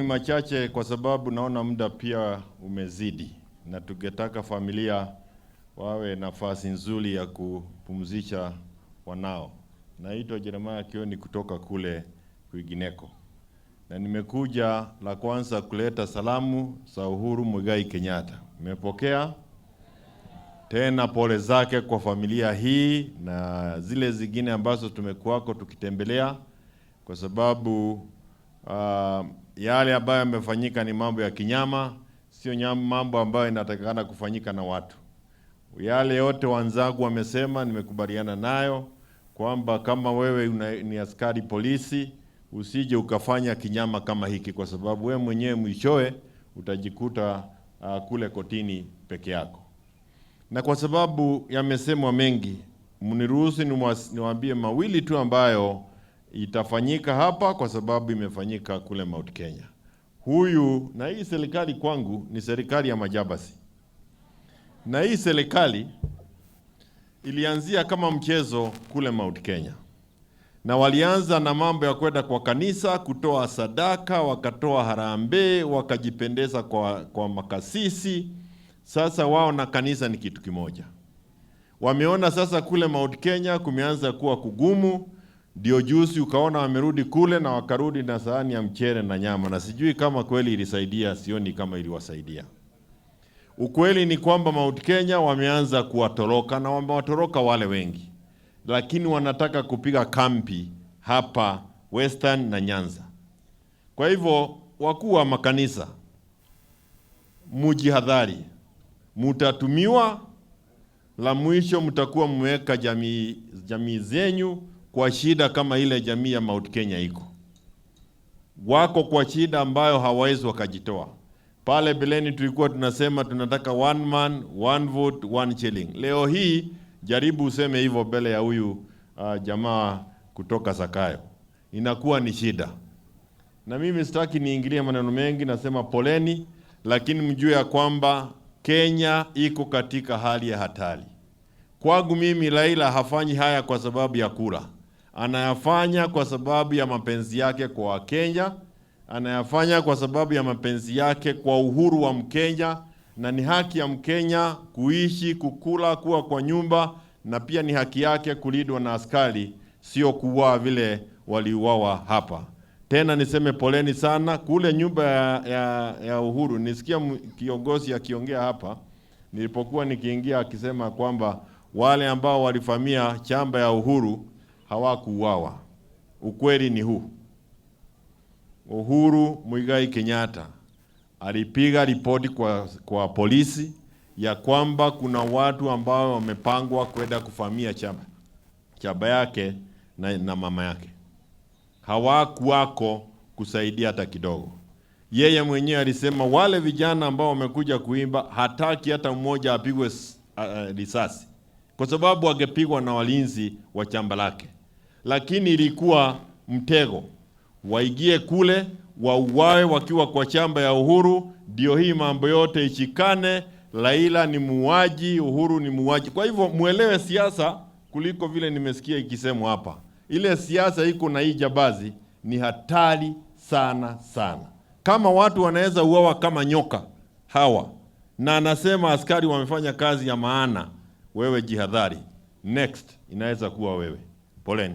Ni machache kwa sababu naona muda pia umezidi na tungetaka familia wawe nafasi nzuri ya kupumzisha wanao. Naitwa Kion kutoka kule kwingineko. Na nimekuja la kwanza kuleta salamu za Uhuru Kenyatta. Nimepokea tena pole zake kwa familia hii na zile zingine ambazo tumekuwako tukitembelea kwa sababu yale ambayo yamefanyika ni mambo ya kinyama, sio mambo ambayo inatakikana kufanyika na watu. Yale yote wenzangu wamesema nimekubaliana nayo kwamba kama wewe ni askari polisi usije ukafanya kinyama kama hiki kwa sababu wewe mwenyewe mwishowe utajikuta kule kotini peke yako. Na kwa sababu yamesemwa mengi, mniruhusu niwaambie mawili tu ambayo itafanyika hapa kwa sababu imefanyika kule Mount Kenya. Huyu na hii serikali kwangu ni serikali ya majabasi. Na hii serikali ilianzia kama mchezo kule Mount Kenya. Na walianza na mambo ya kwenda kwa kanisa, kutoa sadaka, wakatoa harambee, wakajipendeza kwa makasisi. Sasa wao na kanisa ni kitu kimoja. Wameona sasa kule Mount Kenya kumeanza kuwa kugumu. Ndio juzi ukaona wamerudi kule na wakarudi na sahani ya mchele na nyama, na sijui kama kweli ilisaidia, sioni kama iliwasaidia. Ukweli ni kwamba Mount Kenya wameanza kuwatoroka na wamewatoroka wale wengi, lakini wanataka kupiga kampi hapa Western na Nyanza. Kwa hivyo wakuu wa makanisa, mujihadhari, mutatumiwa, la mwisho mtakuwa mmeweka jamii zenyu kwa shida kama ile jamii ya Mount Kenya iko. Wako kwa shida ambayo hawawezi wakajitoa. Pale beleni tulikuwa tunasema tunataka one man, one vote, one shilling. Leo hii jaribu useme hivyo mbele ya huyu jamaa kutoka Sakayo. Inakuwa ni shida. Na mimi sitaki niingilie maneno mengi, nasema poleni, lakini mjue ya kwamba Kenya iko katika hali ya hatari. Kwangu mimi Raila hafanyi haya kwa sababu ya kura. Anayafanya kwa sababu ya mapenzi yake kwa Wakenya, anayafanya kwa sababu ya mapenzi yake kwa uhuru wa Mkenya, na ni haki ya Mkenya kuishi, kukula, kuwa kwa nyumba, na pia ni haki yake kulindwa na askari, sio kuua vile waliuawa hapa. Tena niseme poleni sana kule nyumba ya Uhuru. Nisikia kiongozi akiongea hapa, nilipokuwa nikiingia akisema kwamba wale ambao walifamia chamba ya Uhuru hawakuuawa. Ukweli ni huu. Uhuru Kenyatta alipiga ripoti kwa polisi ya kwamba kuna watu ambao wamepangwa kwenda kufamia chamba yake na mama yake. Hawakuwako kusaidia hata kidogo. Yeye mwenyewe alisema wale vijana ambao wamekuja kuimba hataki hata mmoja apigwe risasi kwa sababu angepigwa na walinzi wa chamba lake. Lakini ilikuwa mtego. Waigie kule, wauawe wakiwa kwa chamba ya Uhuru, ndio hii mambo yote ishikane. Raila ni muuaji, Uhuru ni muuaji. Kwa hivyo muelewe siasa kuliko vile nimesikia ikisemwa hapa. Ile siasa iko na hii jabazi ni hatari sana sana. Kama watu wanaweza uawa kama nyoka hawa, na anasema askari wamefanya kazi ya maana, wewe jihadhari. Next inaweza kuwa wewe. Poleni.